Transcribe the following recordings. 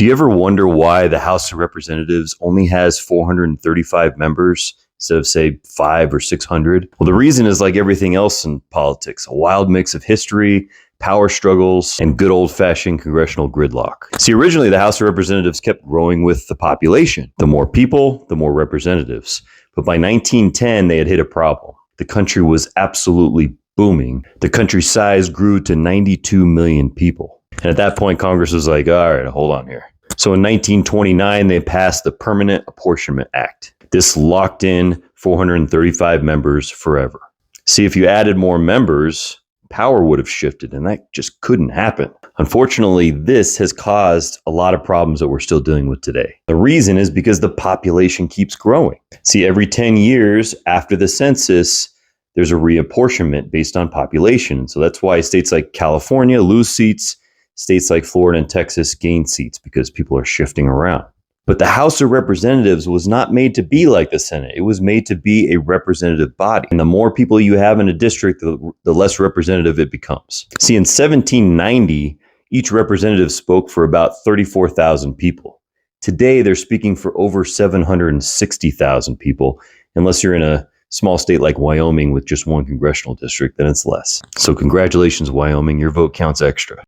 Do you ever wonder why the House of Representatives only has 435 members instead of, say, 500 or 600? Well, the reason is like everything else in politics, a wild mix of history, power struggles, and good old-fashioned congressional gridlock. See, originally the House of Representatives kept growing with the population. The more people, the more representatives. But by 1910, they had hit a problem. The country was absolutely booming. The country's size grew to 92 million people. And at that point, Congress was like, all right, hold on here. So in 1929, they passed the Permanent Apportionment Act. This locked in 435 members forever. See, if you added more members, power would have shifted, and that just couldn't happen. Unfortunately, this has caused a lot of problems that we're still dealing with today. The reason is because the population keeps growing. See, every 10 years after the census, there's a reapportionment based on population. So that's why states like California lose seats, states like Florida and Texas gain seats because people are shifting around. But the House of Representatives was not made to be like the Senate. It was made to be a representative body. And the more people you have in a district, the less representative it becomes. See, in 1790, each representative spoke for about 34,000 people. Today, they're speaking for over 760,000 people, unless you're in a small state like Wyoming with just one congressional district, then it's less. So congratulations, Wyoming, your vote counts extra.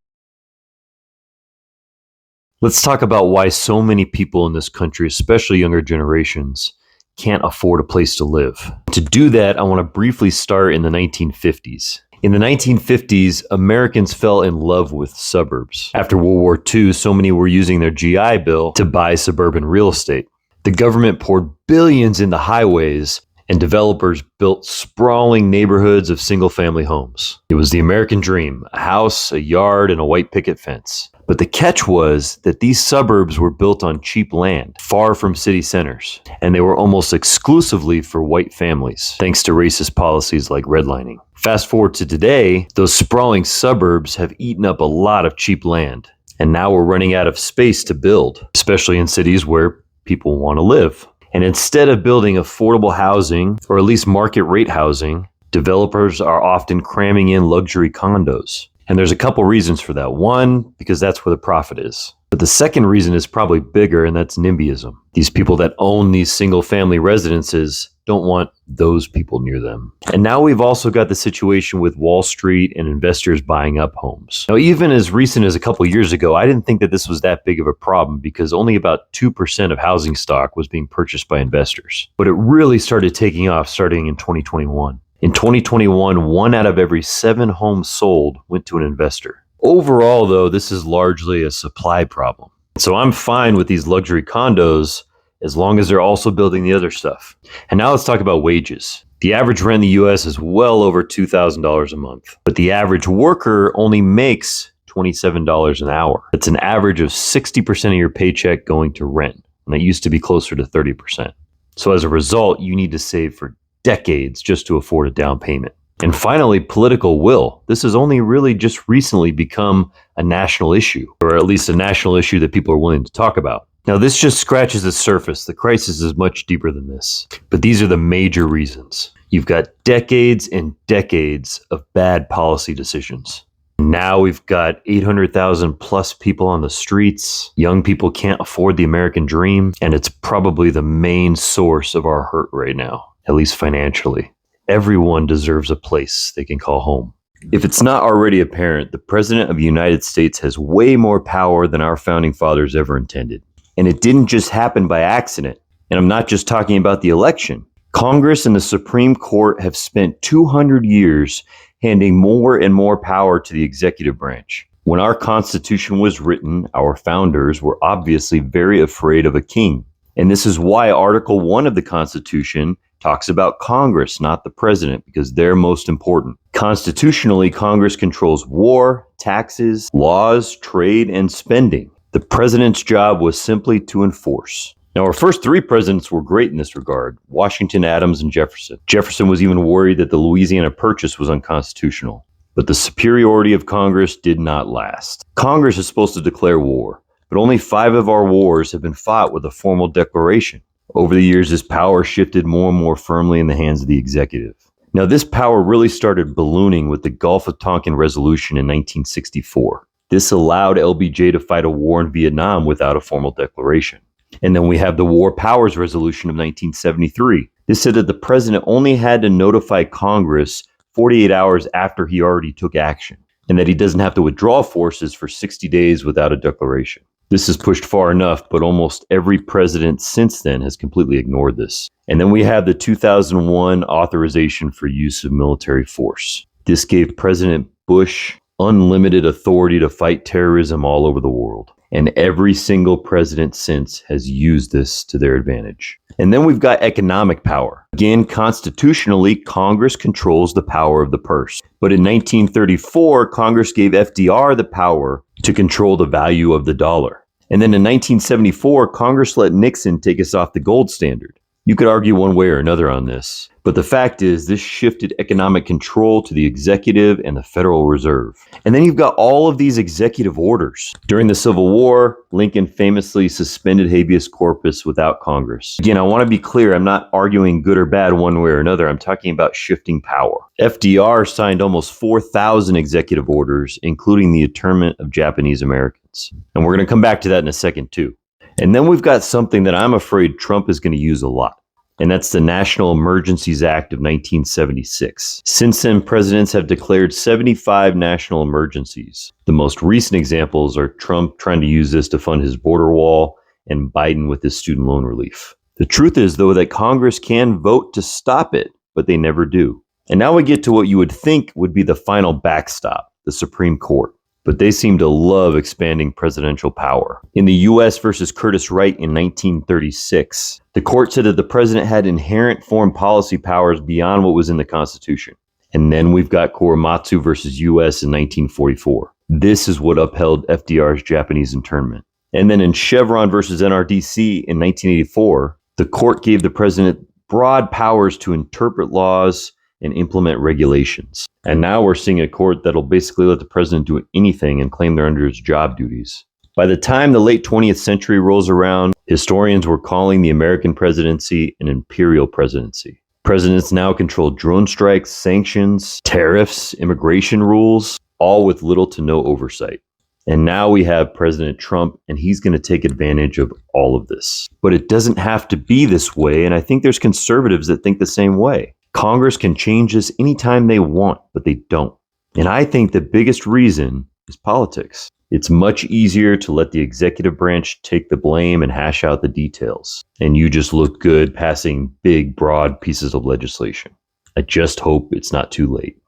Let's talk about why so many people in this country, especially younger generations, can't afford a place to live. To do that, I want to briefly start in the 1950s. In the 1950s, Americans fell in love with suburbs. After World War II, so many were using their GI Bill to buy suburban real estate. The government poured billions into highways, and developers built sprawling neighborhoods of single-family homes. It was the American dream, a house, a yard, and a white picket fence. But the catch was that these suburbs were built on cheap land, far from city centers, and they were almost exclusively for white families, thanks to racist policies like redlining. Fast forward to today, those sprawling suburbs have eaten up a lot of cheap land, and now we're running out of space to build, especially in cities where people want to live. And instead of building affordable housing, or at least market rate housing, developers are often cramming in luxury condos. And there's a couple reasons for that. One, because that's where the profit is. But the second reason is probably bigger, and that's NIMBYism. These people that own these single-family residences don't want those people near them. And now we've also got the situation with Wall Street and investors buying up homes. Now, even as recent as a couple years ago, I didn't think that this was that big of a problem because only about 2% of housing stock was being purchased by investors. But it really started taking off starting in 2021. In 2021, 1 out of every 7 homes sold went to an investor. Overall, though, this is largely a supply problem. So I'm fine with these luxury condos as long as they're also building the other stuff. And now let's talk about wages. The average rent in the US is well over $2,000 a month, but the average worker only makes $27 an hour. That's an average of 60% of your paycheck going to rent, and that used to be closer to 30%. So as a result, you need to save for decades just to afford a down payment. And finally, political will. This has only really just recently become a national issue, or at least a national issue that people are willing to talk about. Now, this just scratches the surface. The crisis is much deeper than this. But these are the major reasons. You've got decades and decades of bad policy decisions. Now we've got 800,000 plus people on the streets. Young people can't afford the American dream, and it's probably the main source of our hurt right now, at least financially. Everyone deserves a place they can call home. If it's not already apparent, the President of the United States has way more power than our founding fathers ever intended. And it didn't just happen by accident. And I'm not just talking about the election. Congress and the Supreme Court have spent 200 years handing more and more power to the executive branch. When our Constitution was written, our founders were obviously very afraid of a king. And this is why Article 1 of the Constitution talks about Congress, not the president, because they're most important. Constitutionally, Congress controls war, taxes, laws, trade, and spending. The president's job was simply to enforce. Now, our first 3 presidents were great in this regard: Washington, Adams, and Jefferson. Jefferson was even worried that the Louisiana Purchase was unconstitutional. But the superiority of Congress did not last. Congress is supposed to declare war, but only 5 of our wars have been fought with a formal declaration. Over the years, this power shifted more and more firmly in the hands of the executive. Now, this power really started ballooning with the Gulf of Tonkin Resolution in 1964. This allowed LBJ to fight a war in Vietnam without a formal declaration. And then we have the War Powers Resolution of 1973. This said that the president only had to notify Congress 48 hours after he already took action, and that he doesn't have to withdraw forces for 60 days without a declaration. This is pushed far enough, but almost every president since then has completely ignored this. And then we have the 2001 authorization for use of military force. This gave President Bush unlimited authority to fight terrorism all over the world. And every single president since has used this to their advantage. And then we've got economic power. Again, constitutionally, Congress controls the power of the purse. But in 1934, Congress gave FDR the power to control the value of the dollar. And then in 1974, Congress let Nixon take us off the gold standard. You could argue one way or another on this, but the fact is this shifted economic control to the executive and the Federal Reserve. And then you've got all of these executive orders. During the Civil War, Lincoln famously suspended habeas corpus without Congress. Again, I want to be clear, I'm not arguing good or bad one way or another. I'm talking about shifting power. FDR signed almost 4,000 executive orders, including the internment of Japanese Americans. And we're going to come back to that in a second too. And then we've got something that I'm afraid Trump is going to use a lot, and that's the National Emergencies Act of 1976. Since then, presidents have declared 75 national emergencies. The most recent examples are Trump trying to use this to fund his border wall and Biden with his student loan relief. The truth is, though, that Congress can vote to stop it, but they never do. And now we get to what you would think would be the final backstop, the Supreme Court. But they seem to love expanding presidential power. In the U.S. versus Curtis Wright in 1936, the court said that the president had inherent foreign policy powers beyond what was in the Constitution. And then we've got Korematsu versus U.S. in 1944. This is what upheld FDR's Japanese internment. And then in Chevron versus NRDC in 1984, the court gave the president broad powers to interpret laws and implement regulations. And now we're seeing a court that'll basically let the president do anything and claim they're under his job duties. By the time the late 20th century rolls around, historians were calling the American presidency an imperial presidency. Presidents now control drone strikes, sanctions, tariffs, immigration rules, all with little to no oversight. And now we have President Trump, and he's going to take advantage of all of this. But it doesn't have to be this way, and I think there's conservatives that think the same way. Congress can change this anytime they want, but they don't. And I think the biggest reason is politics. It's much easier to let the executive branch take the blame and hash out the details. And you just look good passing big, broad pieces of legislation. I just hope it's not too late.